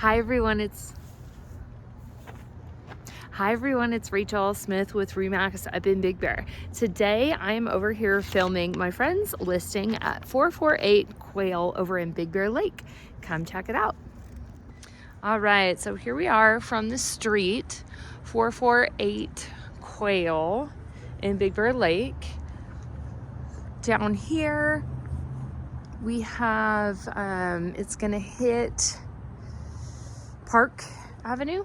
Hi everyone, it's Rachael Smith with Remax up in Big Bear. Today I'm over here filming my friend's listing at 448 Quail over in Big Bear Lake. Come check it out. All right, so here we are from the street, 448 Quail in Big Bear Lake. Down here we have, it's gonna hit Park Avenue,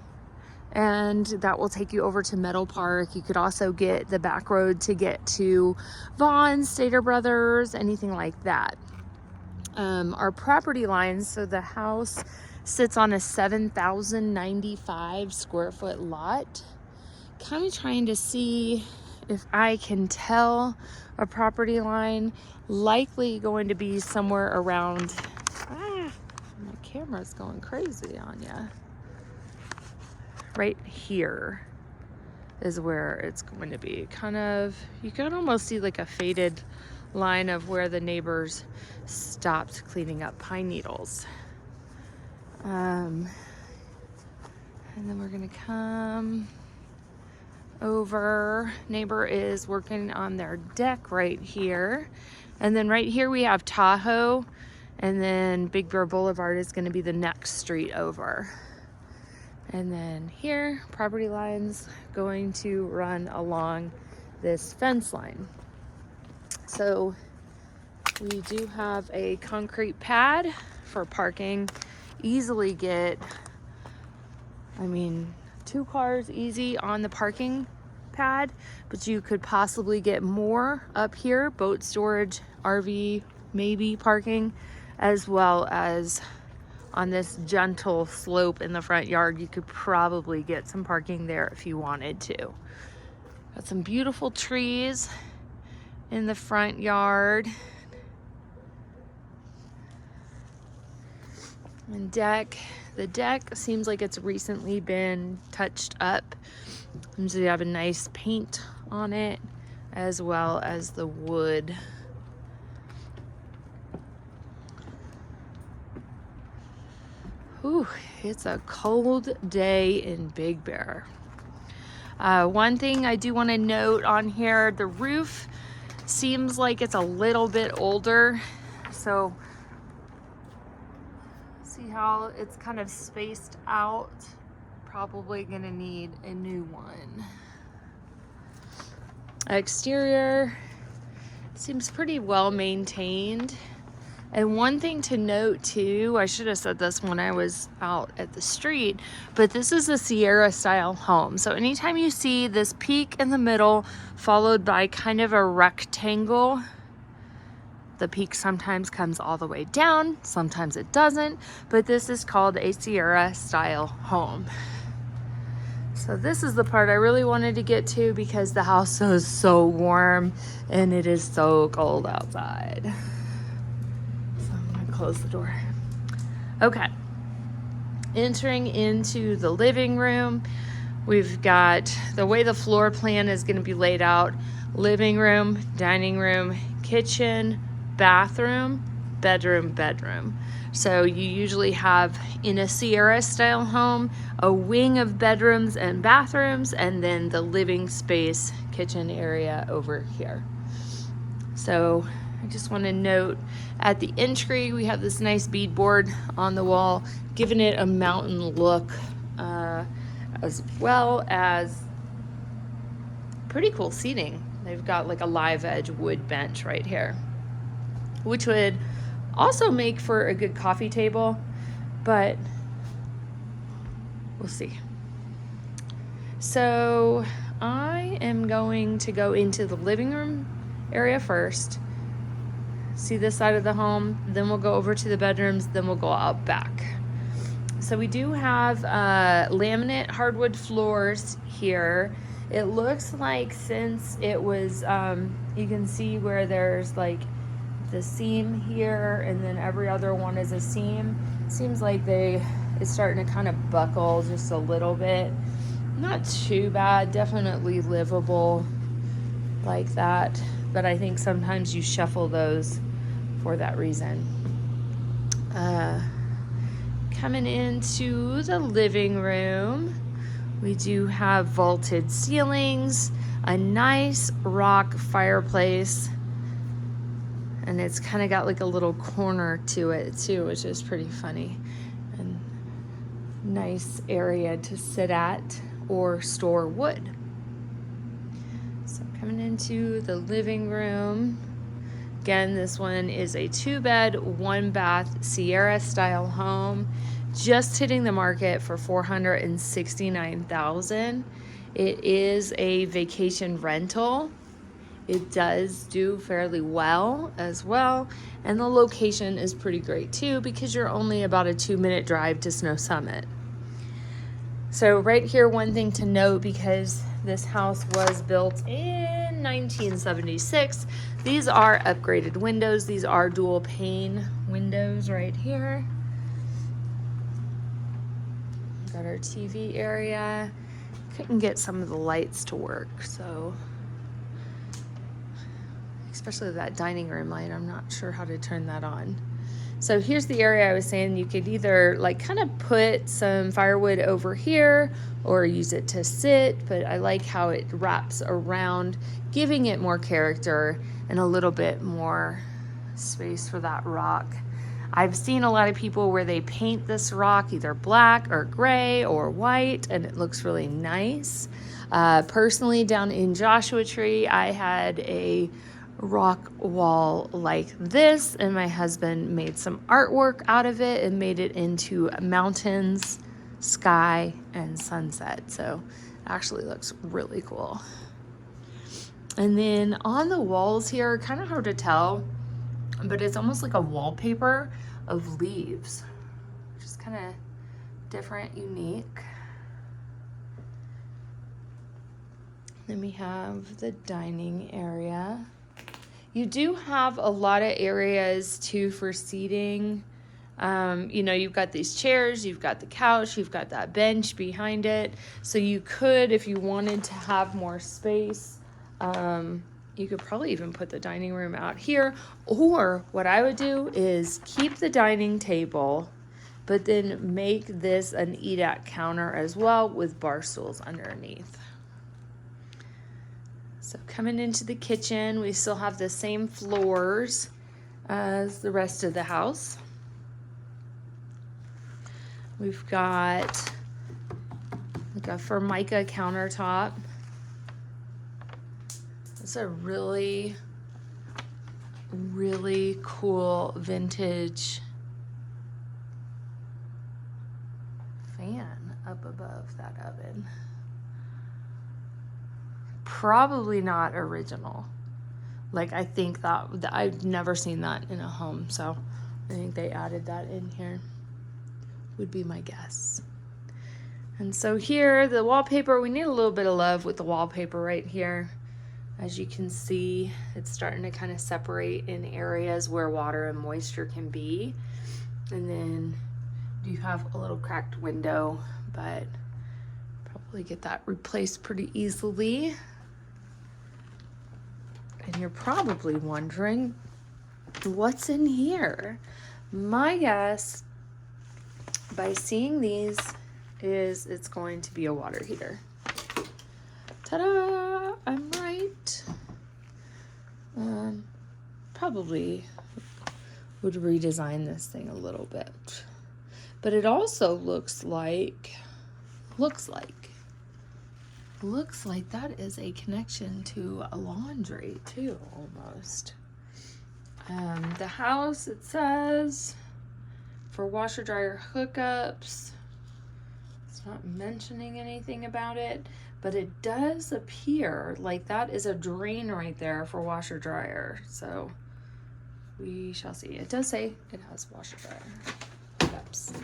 and that will take you over to Meadow Park. You could also get the back road to get to Vaughn's, Stater Brothers, anything like that. Our property lines, so the house sits on a 7,095 square foot lot. Kind of trying to see if I can tell a property line, likely going to be somewhere around, my camera's going crazy on ya. Right here is where it's going to be. Kind of, you can almost see like a faded line of where the neighbors stopped cleaning up pine needles. And then we're gonna come over. Neighbor is working on their deck right here. And then right here we have Tahoe, and then Big Bear Boulevard is gonna be the next street over. And then here, property lines going to run along this fence line. So we do have a concrete pad for parking. Easily get, I mean, 2 cars easy on the parking pad, but you could possibly get more up here, boat storage, RV, maybe parking, as well as on this gentle slope in the front yard. You could probably get some parking there if you wanted to. Got some beautiful trees in the front yard. And the deck seems like it's recently been touched up. Seems to have a nice paint on it, as well as the wood. Ooh, it's a cold day in Big Bear. One thing I do want to note on here, the roof seems like it's a little bit older. So see how it's kind of spaced out? Probably gonna need a new one. Exterior seems pretty well maintained. And one thing to note too, I should have said this when I was out at the street, but this is a Sierra style home. So anytime you see this peak in the middle followed by kind of a rectangle, the peak sometimes comes all the way down, sometimes it doesn't, but this is called a Sierra style home. So this is the part I really wanted to get to because the house is so warm and it is so cold outside. Close the door. Okay, entering into the living room, we've got the way the floor plan is going to be laid out: living room, dining room, kitchen, bathroom, bedroom. So you usually have, in a Sierra style home, a wing of bedrooms and bathrooms, and then the living space kitchen area over here. So I just want to note, at the entry we have this nice beadboard on the wall, giving it a mountain look, as well as pretty cool seating. They've got like a live edge wood bench right here, which would also make for a good coffee table, but we'll see. So I am going to go into the living room area first, see this side of the home, then we'll go over to the bedrooms, then we'll go out back. So we do have laminate hardwood floors here. It looks like, since it was, you can see where there's like the seam here and then every other one is a seam. Seems like it's starting to kind of buckle just a little bit. Not too bad, definitely livable like that, but I think sometimes you shuffle those for that reason. Coming into the living room, we do have vaulted ceilings, a nice rock fireplace, and it's kind of got like a little corner to it too, which is pretty funny. And nice area to sit at or store wood. So coming into the living room, again, this one is a 2-bed, 1-bath Sierra style home, just hitting the market for $469,000. It is a vacation rental. It does do fairly well as well, and the location is pretty great too because you're only about a 2-minute drive to Snow Summit. So right here, one thing to note, because this house was built in 1976, these are upgraded windows. These are dual pane windows right here. Got our TV area. Couldn't get some of the lights to work, so especially that dining room light, I'm not sure how to turn that on. So here's the area I was saying you could either like kind of put some firewood over here or use it to sit, but I like how it wraps around, giving it more character and a little bit more space for that rock. I've seen a lot of people where they paint this rock either black or gray or white, and it looks really nice. Personally, down in Joshua Tree, I had a rock wall like this, and my husband made some artwork out of it and made it into mountains, sky, and sunset. So it actually looks really cool. And then on the walls here, kind of hard to tell, but it's almost like a wallpaper of leaves, which is kind of different, unique. Then we have the dining area. You do have a lot of areas too for seating. You know, you've got these chairs, you've got the couch, you've got that bench behind it. So you could, if you wanted to have more space, you could probably even put the dining room out here. Or what I would do is keep the dining table, but then make this an eat-at counter as well with bar stools underneath. So coming into the kitchen, we still have the same floors as the rest of the house. We've got like a Formica countertop. It's a really, really cool vintage fan up above that oven. Probably not original. Like, I think that I've never seen that in a home, so I think they added that in here, would be my guess. And so here, the wallpaper, we need a little bit of love with the wallpaper right here. As you can see, it's starting to kind of separate in areas where water and moisture can be. And then you have a little cracked window, but probably get that replaced pretty easily. And you're probably wondering, what's in here? My guess, by seeing these, is it's going to be a water heater. Ta-da! I'm right. Probably would redesign this thing a little bit. But it also looks like that is a connection to a laundry too, almost. The house, it says, for washer dryer hookups. It's not mentioning anything about it, but it does appear like that is a drain right there for washer dryer. So we shall see. It does say it has washer dryer hookups.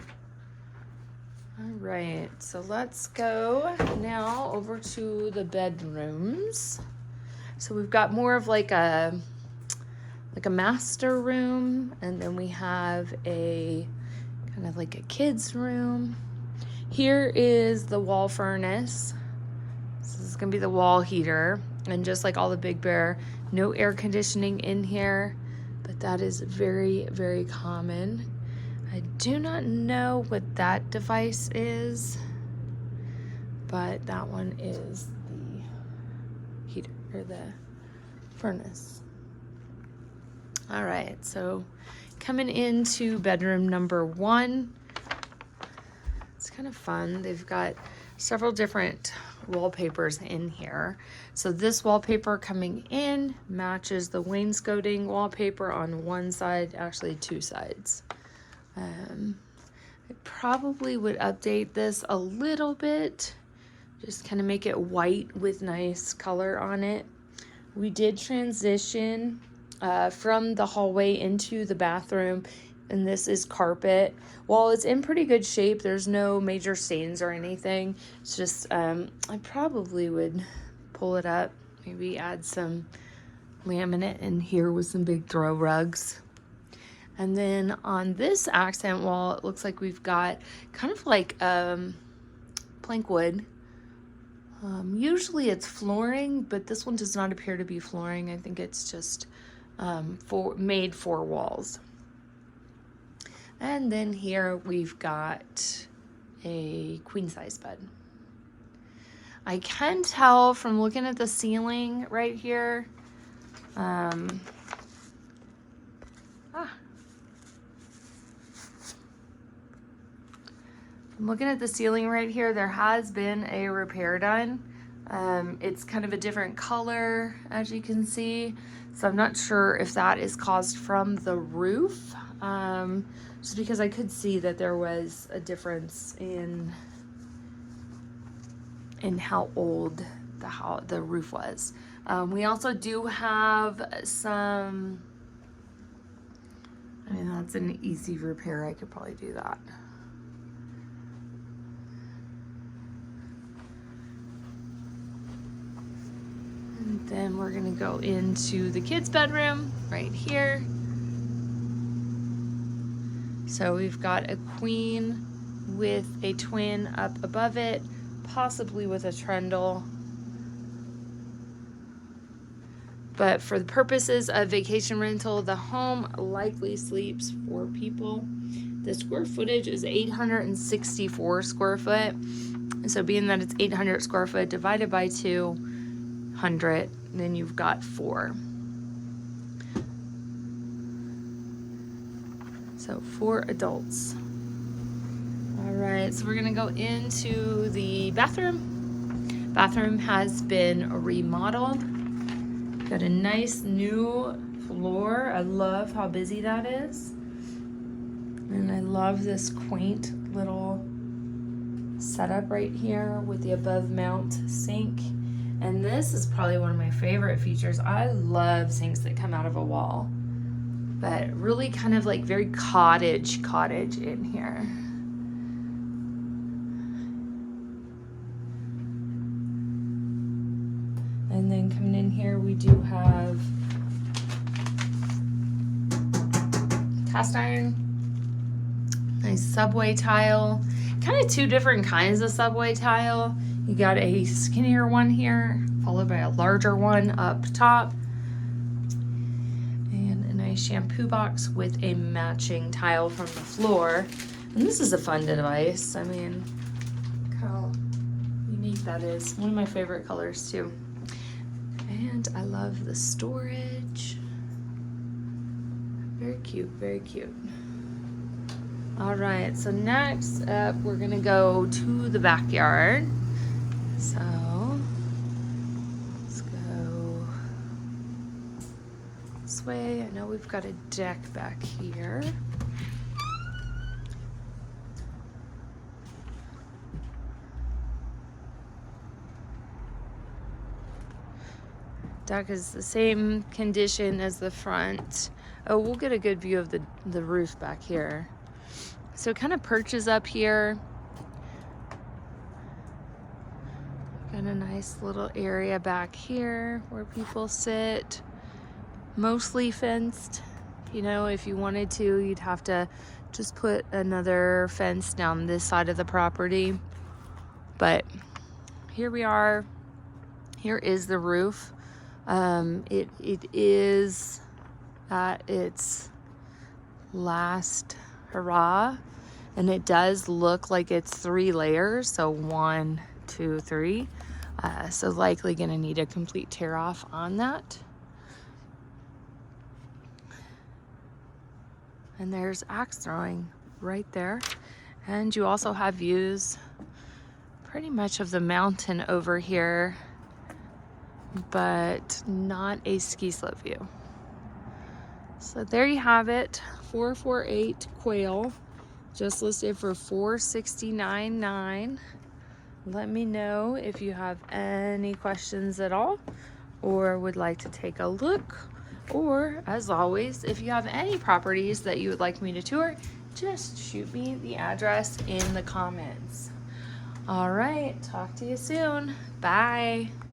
All right, so let's go now over to the bedrooms. So we've got more of like a master room, and then we have a kind of like a kid's room. Here is the wall furnace. This is gonna be the wall heater, and just like all the Big Bear, no air conditioning in here, but that is very, very common. I do not know what that device is, but that one is the heater or the furnace. All right, so coming into bedroom number 1. It's kind of fun. They've got several different wallpapers in here. So this wallpaper coming in matches the wainscoting wallpaper on one side, actually 2 sides. I probably would update this a little bit, just kind of make it white with nice color on it. We did transition from the hallway into the bathroom, and this is carpet. While it's in pretty good shape, there's no major stains or anything. It's just, I probably would pull it up, maybe add some laminate in here with some big throw rugs. And then on this accent wall, it looks like we've got kind of like plank wood. Usually it's flooring, but this one does not appear to be flooring. I think it's just made for walls. And then here we've got a queen size bed. I can tell from looking at the ceiling right here, I'm looking at the ceiling right here, there has been a repair done. It's kind of a different color, as you can see. So I'm not sure if that is caused from the roof. Just because I could see that there was a difference in how old the roof was. We also do have some, I mean, that's an easy repair. I could probably do that. And then we're gonna go into the kids' bedroom right here. So we've got a queen with a twin up above it, possibly with a trundle. But for the purposes of vacation rental, the home likely sleeps 4 people. The square footage is 864 square foot. So being that it's 800 square foot divided by 200, then you've got 4. So 4 adults. All right, so we're gonna go into the bathroom. Bathroom has been remodeled. Got a nice new floor. I love how busy that is. And I love this quaint little setup right here with the above mount sink. And this is probably one of my favorite features. I love sinks that come out of a wall, but really kind of like very cottage in here. And then coming in here, we do have cast iron, nice subway tile, kind of 2 different kinds of subway tile. You got a skinnier one here, followed by a larger one up top. And a nice shampoo box with a matching tile from the floor. And this is a fun device. I mean, look how unique that is. One of my favorite colors too. And I love the storage. Very cute, very cute. All right, so next up, we're gonna go to the backyard. So let's go this way. I know we've got a deck back here. Deck is the same condition as the front. Oh, we'll get a good view of the roof back here. So it kind of perches up here. Got a nice little area back here where people sit. Mostly fenced. You know, if you wanted to, you'd have to just put another fence down this side of the property. But here we are. Here is the roof. It is at its last Hurrah. And it does look like it's 3 layers, so 1, 2, 3. So likely gonna need a complete tear off on that. And there's axe throwing right there. And you also have views pretty much of the mountain over here, but not a ski slope view. So there you have it, 448 quail, just listed for $469.9. Let me know if you have any questions at all or would like to take a look. Or, as always, if you have any properties that you would like me to tour, just shoot me the address in the comments. All right, talk to you soon. Bye.